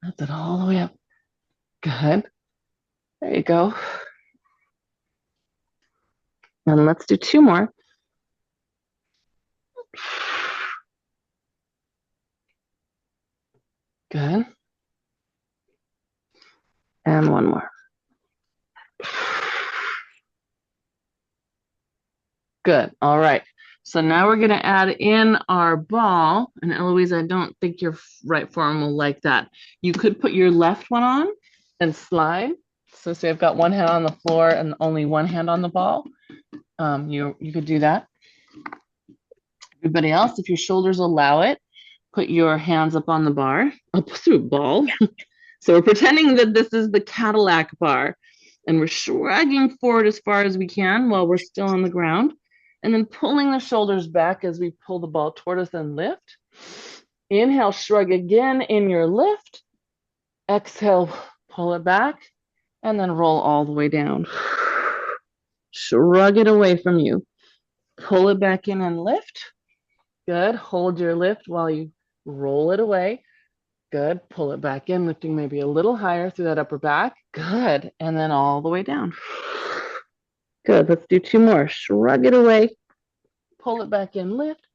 That's it all the way up. Good. There you go. And let's do 2 more. Good. And 1 more. Good. All right. So now we're going to add in our ball. And Eloise, I don't think your right forearm will like that. You could put your left one on and slide. So say I've got 1 hand on the floor and only 1 hand on the ball. You could do that. Everybody else, if your shoulders allow it, put your hands up on the bar. Up through a ball. So we're pretending that this is the Cadillac bar. And we're shrugging forward as far as we can while we're still on the ground. And then pulling the shoulders back as we pull the ball toward us and lift. Inhale, shrug again in your lift. Exhale, pull it back. And then roll all the way down. Shrug it away from you. Pull it back in and lift. Good. Hold your lift while you roll it away. Good. Pull it back in, lifting maybe a little higher through that upper back. Good. And then all the way down. Good. Let's do 2 more. Shrug it away. Pull it back in, lift.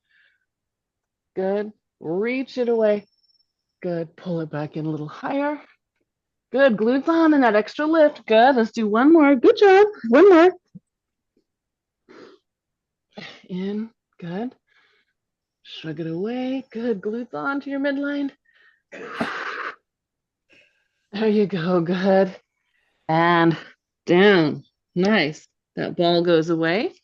Good. Reach it away. Good. Pull it back in a little higher. Good. Glutes on and that extra lift. Good. Let's do 1 more. Good job. 1 more. In. Good. Shrug it away. Good. Glutes on to your midline. There you go. Good. And down. Nice. That ball goes away.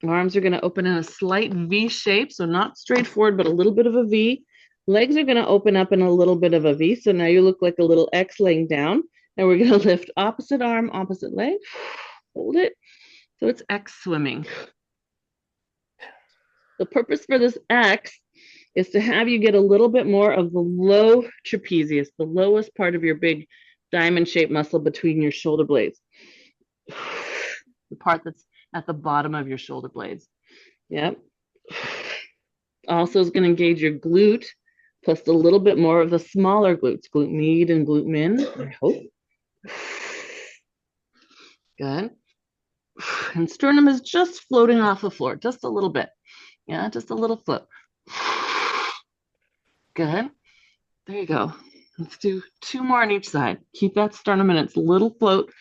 Arms are going to open in a slight V shape. So not straight forward, but a little bit of a V. Legs are going to open up in a little bit of a V. So now you look like a little X laying down. And we're going to lift opposite arm, opposite leg. Hold it. So it's X swimming. The purpose for this X is to have you get a little bit more of the low trapezius, the lowest part of your big diamond-shaped muscle between your shoulder blades. The part that's at the bottom of your shoulder blades. Yep. Also is going to engage your glute, plus a little bit more of the smaller glutes, glute med and glute min, I hope. Good. And sternum is just floating off the floor, just a little bit. Yeah, just a little float. Good. There you go. Let's do 2 more on each side. Keep that sternum in its little float.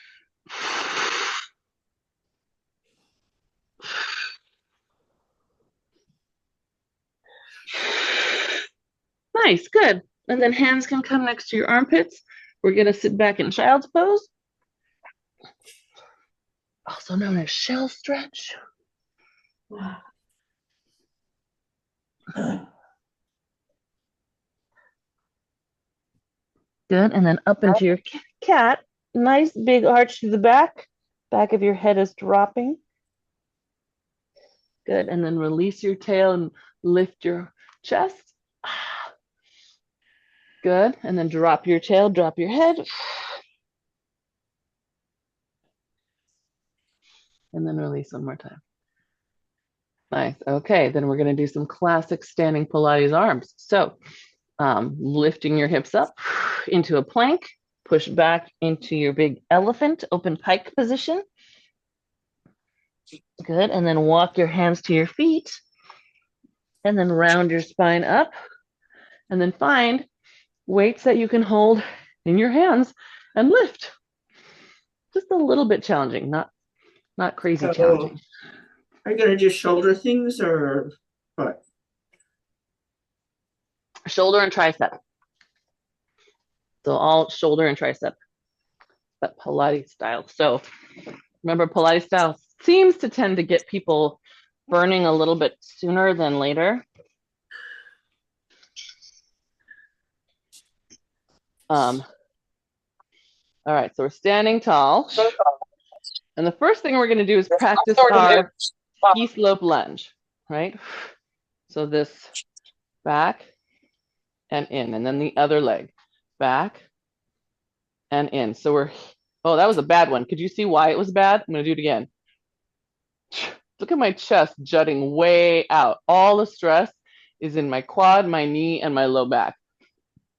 Nice, good. And then hands can come next to your armpits. We're going to sit back in child's pose, also known as shell stretch. Good, and then up into your cat. Nice big arch to the back. Back of your head is dropping. Good, and then release your tail and lift your chest. Good, and then drop your tail, drop your head. And then release 1 more time. Nice, okay, then we're gonna do some classic standing Pilates arms. So lifting your hips up into a plank, push back into your big elephant, open pike position. Good, and then walk your hands to your feet, and then round your spine up, and then find weights that you can hold in your hands and lift. Just a little bit challenging, not crazy challenging. Are you gonna do shoulder things or what? Shoulder and tricep. So all shoulder and tricep, but Pilates style. So remember, Pilates style seems to tend to get people burning a little bit sooner than later. All right, so we're standing tall. And the first thing we're going to do is practice our ski slope lunge, right? So this back and in, and then the other leg, back and in. So we're, oh, that was a bad one. Could you see why it was bad? I'm going to do it again. Look at my chest jutting way out. All the stress is in my quad, my knee, and my low back.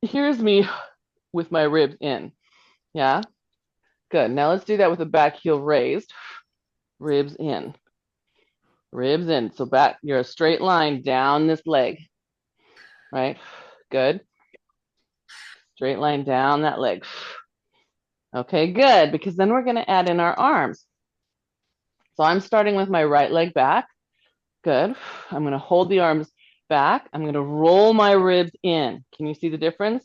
Here's me with my ribs in. Yeah, good. Now let's do that with the back heel raised. Ribs in. Ribs in. So back, you're a straight line down this leg. Right? Good. Straight line down that leg. Okay, good. Because then we're going to add in our arms. So I'm starting with my right leg back. Good. I'm going to hold the arms back. I'm going to roll my ribs in. Can you see the difference?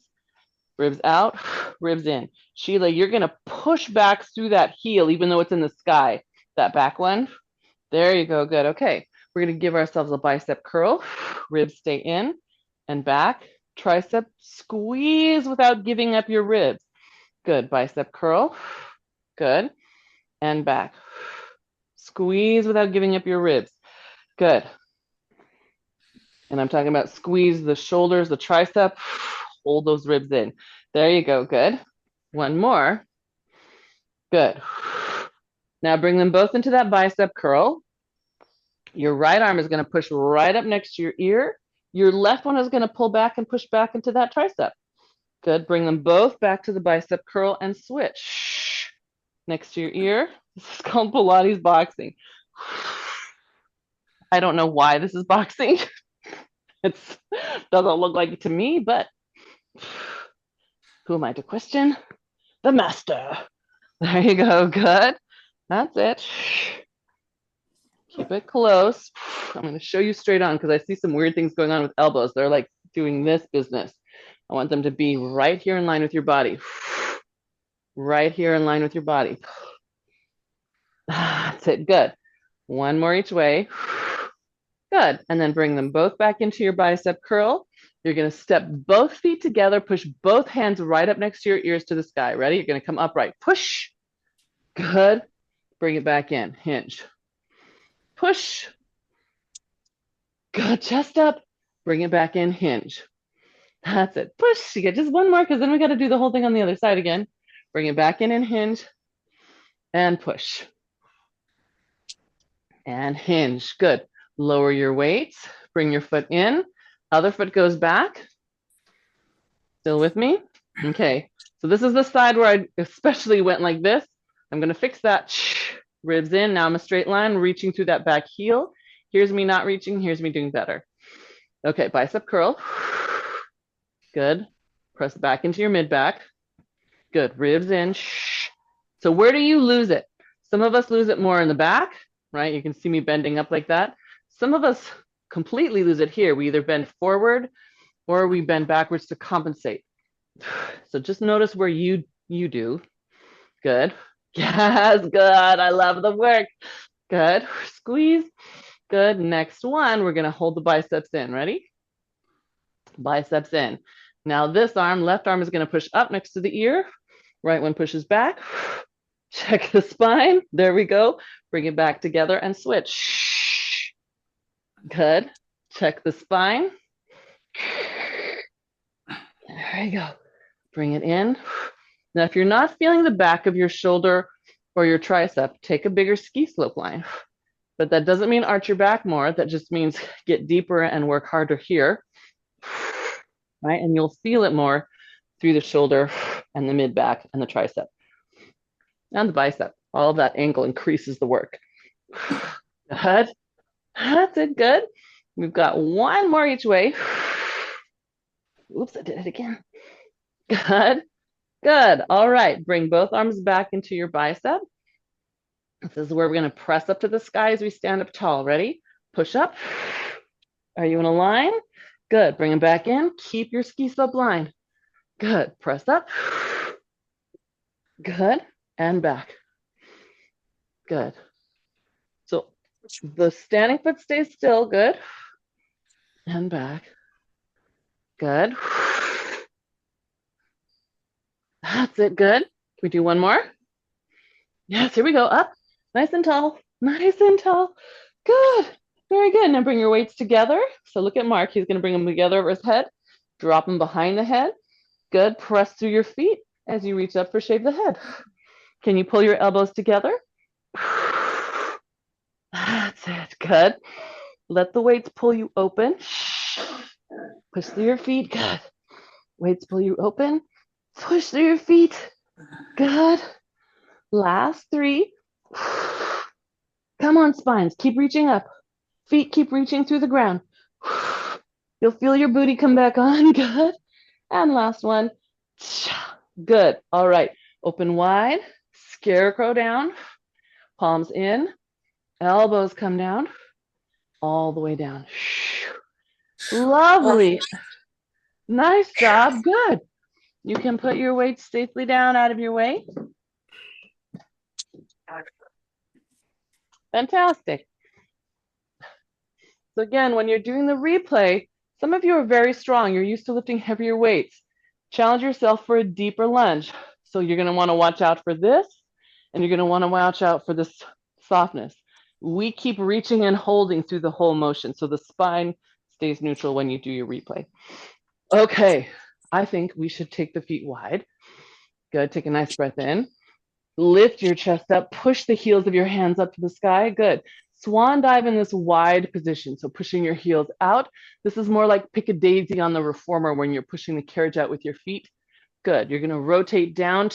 Ribs out, ribs in. Sheila, you're going to push back through that heel, even though it's in the sky. That back one. There you go. Good. Okay. We're going to give ourselves a bicep curl. Ribs stay in and back. Tricep squeeze without giving up your ribs. Good. Bicep curl. Good. And back. Squeeze without giving up your ribs. Good. And I'm talking about squeeze the shoulders, the tricep. Hold those ribs in. There you go. Good. 1 more. Good. Now bring them both into that bicep curl. Your right arm is going to push right up next to your ear. Your left one is going to pull back and push back into that tricep. Good. Bring them both back to the bicep curl and switch. Next to your ear. This is called Pilates boxing. I don't know why this is boxing. It doesn't look like it to me, but who am I to question? The master. There you go. Good. That's it. Keep it close. I'm going to show you straight on because I see some weird things going on with elbows. They're like doing this business. I want them to be right here in line with your body. Right here in line with your body. That's it. Good. One more each way. Good. And then bring them both back into your bicep curl. You're going to step both feet together, push both hands right up next to your ears to the sky. Ready? You're going to come upright. Push. Good. Bring it back in. Hinge. Push. Good. Chest up. Bring it back in. Hinge. That's it. Push. You get just one more because then we got to do the whole thing on the other side again. Bring it back in and hinge. And push. And hinge. Good. Lower your weights. Bring your foot in. Other foot goes back. Still with me? Okay. So this is the side where I especially went like this. I'm going to fix that. Ribs in. Now I'm a straight line, reaching through that back heel. Here's me not reaching. Here's me doing better. Okay. Bicep curl. Good. Press back into your mid back. Good. Ribs in. So where do you lose it? Some of us lose it more in the back, right? You can see me bending up like that. Some of us completely lose it here. We either bend forward or we bend backwards to compensate. So just notice where you do. Good. Yes, good. I love the work. Good. Squeeze. Good. Next one, we're going to hold the biceps in. Ready? Biceps in. Now this arm, left arm is going to push up next to the ear. Right one pushes back. Check the spine. There we go. Bring it back together and switch. Good. Check the spine. There you go. Bring it in. Now, if you're not feeling the back of your shoulder or your tricep, take a bigger ski slope line. But that doesn't mean arch your back more. That just means get deeper and work harder here. Right? And you'll feel it more through the shoulder and the mid back and the tricep and the bicep. All of that angle increases the work. Good. That's it. Good. We've got one more each way. Oops, I did it again. Good. Good. All right. Bring both arms back into your bicep. This is where we're going to press up to the sky as we stand up tall. Ready? Push up. Are you in a line? Good. Bring them back in. Keep your ski slope line. Good. Press up. Good. And back. Good. So the standing foot stays still. Good. And back. Good. That's it. Good. Can we do one more? Yes, here we go. Up. Nice and tall. Nice and tall. Good. Very good. Now bring your weights together. So look at Mark. He's going to bring them together over his head. Drop them behind the head. Good. Press through your feet as you reach up for shave the head. Can you pull your elbows together? That's it. Good. Let the weights pull you open. Push through your feet. Good. Weights pull you open. Push through your feet. Good. Last three. Come on, spines. Keep reaching up. Feet keep reaching through the ground. You'll feel your booty come back on. Good. And last one. Good. All right. Open wide. Scarecrow down. Palms in. Elbows come down. All the way down. Lovely. Nice job. Good. You can put your weight safely down out of your way. Fantastic. So again, when you're doing the replay, some of you are very strong. You're used to lifting heavier weights. Challenge yourself for a deeper lunge. So you're going to want to watch out for this, and you're going to want to watch out for this softness. We keep reaching and holding through the whole motion, so the spine stays neutral when you do your replay. Okay, I think we should take the feet wide. Good, take a nice breath in. Lift your chest up, push the heels of your hands up to the sky. Good. Swan dive in this wide position, so pushing your heels out. This is more like pick a daisy on the reformer when you're pushing the carriage out with your feet. Good. You're going to rotate down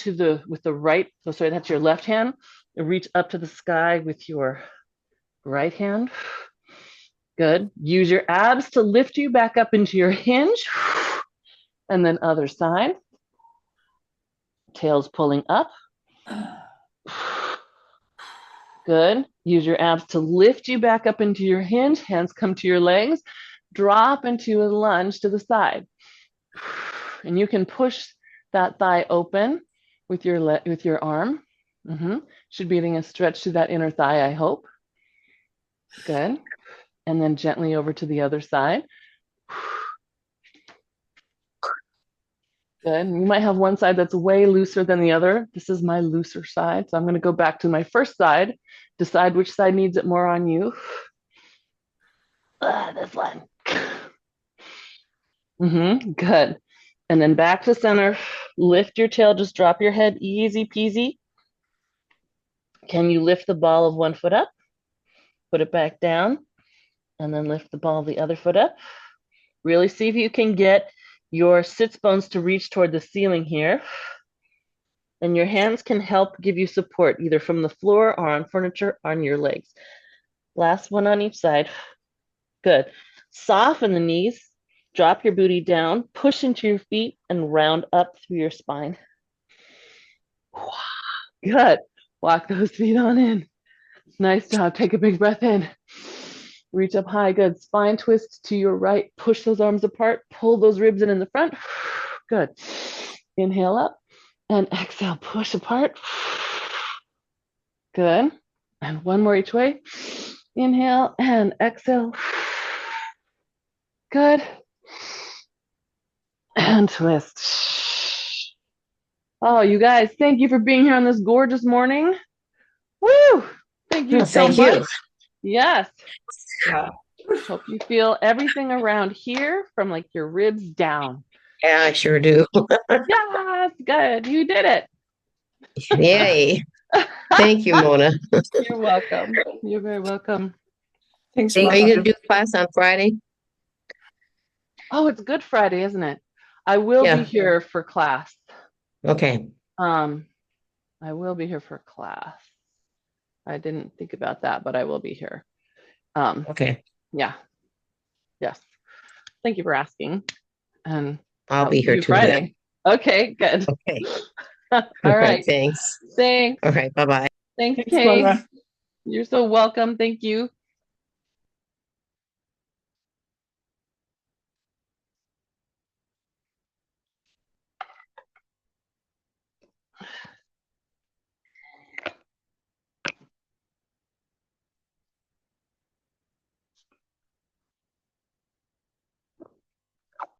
with the right, so sorry, that's your left hand. Reach up to the sky with your right hand. Good. Use your abs to lift you back up into your hinge. And then other side. Tail's pulling up. Good. Use your abs to lift you back up into your hinge. Hands come to your legs. Drop into a lunge to the side. And you can push that thigh open with your arm. Should be getting a stretch to that inner thigh, I hope. Good. And then gently over to the other side. Good. You might have one side that's way looser than the other. This is my looser side. So I'm going to go back to my first side, decide which side needs it more on you. This one. Good. And then back to center. Lift your tail. Just drop your head. Easy peasy. Can you lift the ball of one foot up? Put it back down. And then lift the ball of the other foot up. Really see if you can get your sits bones to reach toward the ceiling here. And your hands can help give you support either from the floor or on furniture on your legs. Last one on each side. Good. Soften the knees. Drop your booty down. Push into your feet and round up through your spine. Good. Walk those feet on in. Nice job. Take a big breath in. Reach up high. Good. Spine twist to your right. Push those arms apart. Pull those ribs in the front. Good. Inhale up and exhale. Push apart. Good. And one more each way. Inhale and exhale. Good. And twist. Oh, you guys, thank you for being here on this gorgeous morning. Woo! Thank you so Thank much. you. Yes. Yeah. Hope you feel everything around here from like your ribs down. Yeah, I sure do. Yes, good. You did it. Yay. Thank you, Mona. You're welcome. You're very welcome. Thanks, Thank Are you Mona. going to do class on Friday? Oh, it's Good Friday, isn't it? I will Yeah. be here for class. Okay. I will be here for class. I didn't think about that, but I will be here. Okay. Yeah. Yes. Thank you for asking. And I'll be see here you too. Friday. Okay, good. Okay. All right. Thanks. Thanks. All right. Bye-bye. Thanks, Thanks, Kay. Mona. You're so welcome. Thank you.